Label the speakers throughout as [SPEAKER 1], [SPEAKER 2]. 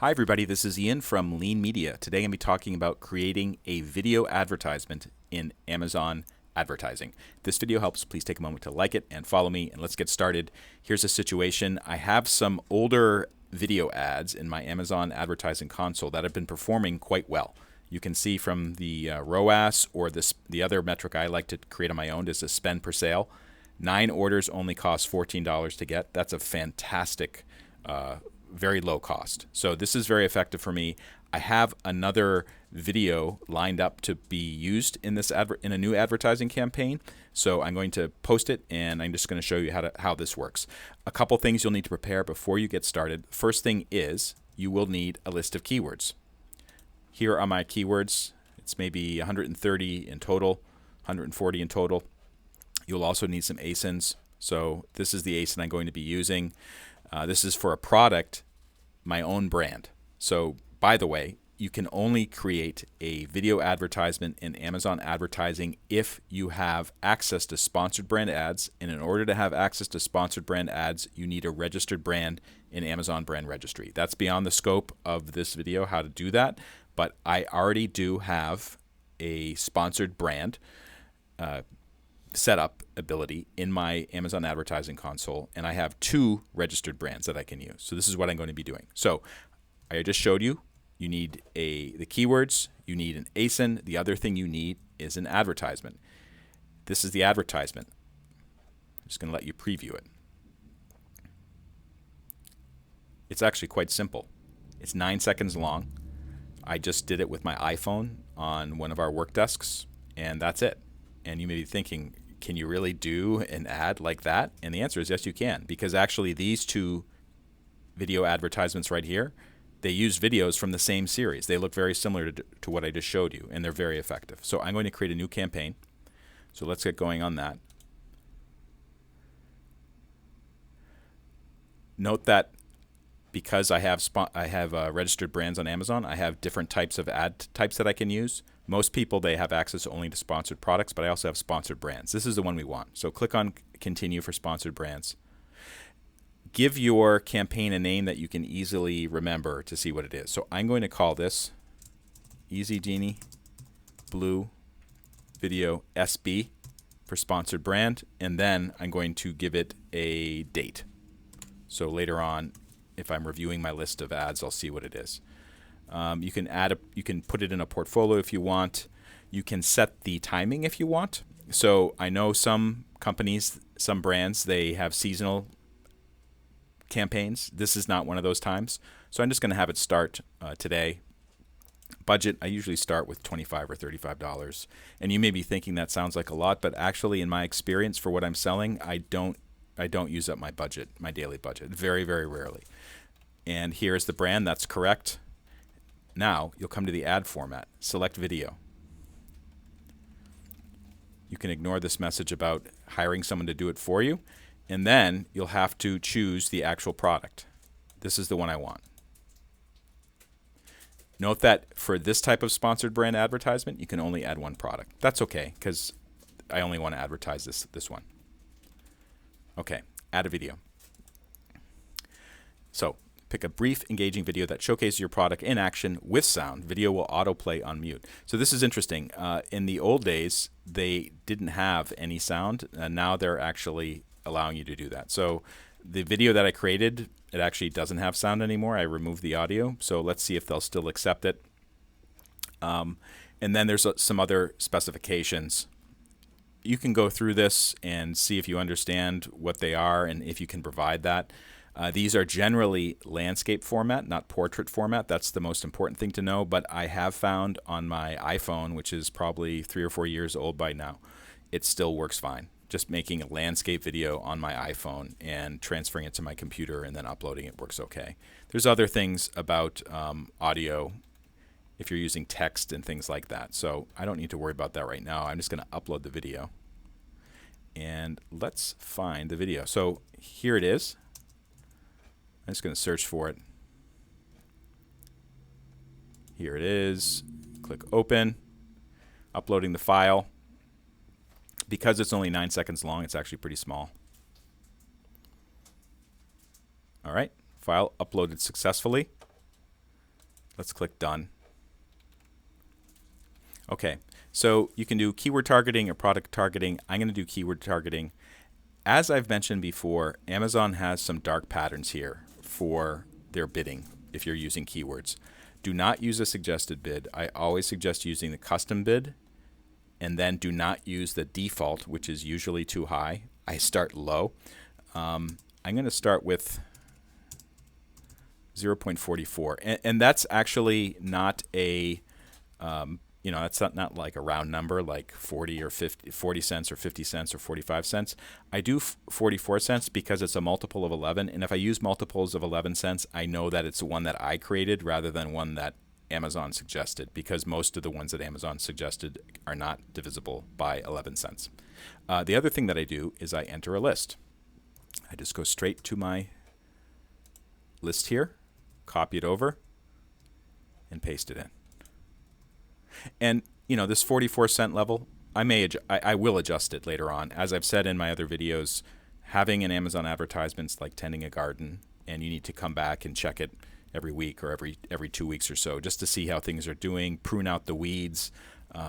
[SPEAKER 1] Hi everybody, this is Ian from Lean Media. Today I'm going to be talking about creating a video advertisement in Amazon advertising. If this video helps, please take a moment to like it and follow me, and let's get started. Here's a situation. I have some older video ads in my Amazon advertising console that have been performing quite well. You can see from the ROAS, or the other metric I like to create on my own is the spend per sale. 9 orders only cost $14 to get. That's a fantastic very low cost. So this is very effective for me. I have another video lined up to be used in this in a new advertising campaign. So I'm going to post it, and I'm just going to show you how this works. A couple things you'll need to prepare before you get started. First thing is you will need a list of keywords. Here are my keywords. It's maybe 130 in total, 140 in total. You'll also need some ASINs. So this is the ASIN I'm going to be using. This is for a product, my own brand. So, by the way, you can only create a video advertisement in Amazon advertising if you have access to sponsored brand ads. And in order to have access to sponsored brand ads, you need a registered brand in Amazon Brand Registry. That's beyond the scope of this video, how to do that. But I already do have a sponsored brand setup ability in my Amazon advertising console, and I have 2 registered brands that I can use. So this is what I'm going to be doing. So I just showed you need the keywords, you need an ASIN. The other thing you need is an advertisement. This is the advertisement. I'm just going to let you preview it. It's actually quite simple. It's 9 seconds long. I just did it with my iPhone on one of our work desks, and that's it. And you may be thinking, can you really do an ad like that? And the answer is yes, you can, because actually these 2 video advertisements right here, they use videos from the same series. They look very similar to what I just showed you, and they're very effective. So I'm going to create a new campaign. So let's get going on that. Note that because I have registered brands on Amazon, I have different types of ad types that I can use. Most people, they have access only to sponsored products, but I also have sponsored brands. This is the one we want. So click on Continue for sponsored brands. Give your campaign a name that you can easily remember to see what it is. So I'm going to call this Easy Genie Blue Video SB for sponsored brand, and then I'm going to give it a date. So later on, if I'm reviewing my list of ads, I'll see what it is. You can put it in a portfolio if you want. You can set the timing if you want. So I know some companies, some brands, they have seasonal campaigns. This is not one of those times. So I'm just going to have it start today. Budget, I usually start with $25 or $35. And you may be thinking that sounds like a lot, but actually in my experience for what I'm selling, I don't use up my budget, my daily budget, very, very rarely. And here's the brand, that's correct. Now you'll come to the ad format, select video. You can ignore this message about hiring someone to do it for you, and then you'll have to choose the actual product. This is the one I want. Note that for this type of sponsored brand advertisement, you can only add 1 product. That's okay, because I only want to advertise this one. Okay, add a video. So pick a brief, engaging video that showcases your product in action with sound. Video will autoplay on mute. So this is interesting. In the old days, they didn't have any sound, and now they're actually allowing you to do that. So the video that I created, it actually doesn't have sound anymore. I removed the audio. So let's see if they'll still accept it. And then there's some other specifications. You can go through this and see if you understand what they are and if you can provide that. These are generally landscape format, not portrait format. That's the most important thing to know. But I have found on my iPhone, which is probably 3 or 4 years old by now, it still works fine. Just making a landscape video on my iPhone and transferring it to my computer and then uploading it works okay. There's other things about audio if you're using text and things like that. So I don't need to worry about that right now. I'm just going to upload the video. And let's find the video. So here it is. I'm just going to search for it. Here it is. Click open. Uploading the file. Because it's only 9 seconds long, it's actually pretty small. All right, file uploaded successfully. Let's click Done. Okay, so you can do keyword targeting or product targeting. I'm going to do keyword targeting. As I've mentioned before, Amazon has some dark patterns here for their bidding if you're using keywords. Do not use a suggested bid. I always suggest using the custom bid, and then do not use the default, which is usually too high. I start low. I'm going to start with 0.44, and that's actually not a that's not like a round number like 40 or 40 cents or 50 cents or 45 cents. I do 44 cents because it's a multiple of 11, and if I use multiples of 11 cents, I know that it's one that I created rather than one that Amazon suggested, because most of the ones that Amazon suggested are not divisible by 11 cents. The other thing that I do is I enter a list. I just go straight to my list here, copy it over, and paste it in. And this 44-cent level, I will adjust it later on. As I've said in my other videos, having an Amazon advertisement is like tending a garden, and you need to come back and check it every week or every 2 weeks or so, just to see how things are doing, prune out the weeds,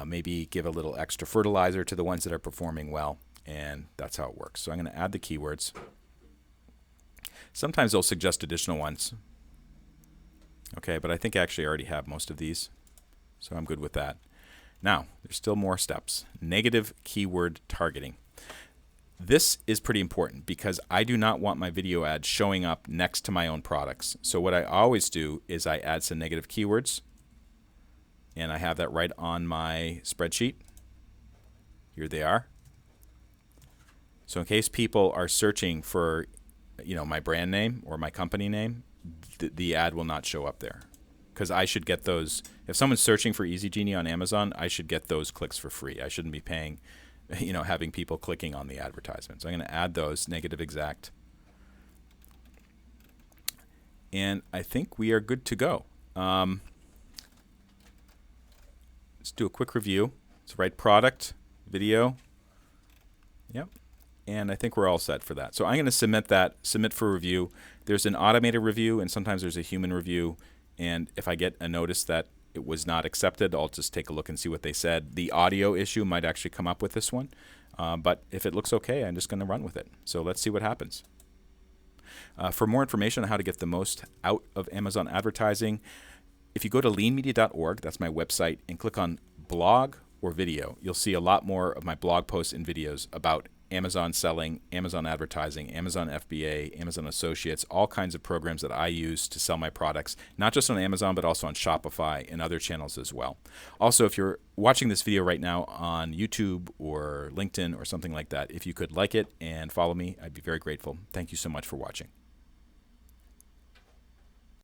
[SPEAKER 1] maybe give a little extra fertilizer to the ones that are performing well, and that's how it works. So I'm going to add the keywords. Sometimes they'll suggest additional ones. Okay, but I think I actually already have most of these, so I'm good with that. Now, there's still more steps. Negative keyword targeting. This is pretty important because I do not want my video ads showing up next to my own products. So what I always do is I add some negative keywords, and I have that right on my spreadsheet. Here they are. So in case people are searching for my brand name or my company name, the ad will not show up there, because I should get those. If someone's searching for Easy Genie on Amazon, I should get those clicks for free. I shouldn't be paying, having people clicking on the advertisement. So I'm going to add those negative exact. And I think we are good to go. Let's do a quick review. Let's write product, video. Yep. And I think we're all set for that. So I'm going to submit for review. There's an automated review, and sometimes there's a human review. And if I get a notice that it was not accepted, I'll just take a look and see what they said. The audio issue might actually come up with this one. But if it looks okay, I'm just going to run with it. So let's see what happens. For more information on how to get the most out of Amazon advertising, if you go to leanmedia.org, that's my website, and click on blog or video, you'll see a lot more of my blog posts and videos about Amazon selling, Amazon advertising, Amazon FBA, Amazon Associates, all kinds of programs that I use to sell my products, not just on Amazon, but also on Shopify and other channels as well. Also, if you're watching this video right now on YouTube or LinkedIn or something like that, if you could like it and follow me, I'd be very grateful. Thank you so much for watching.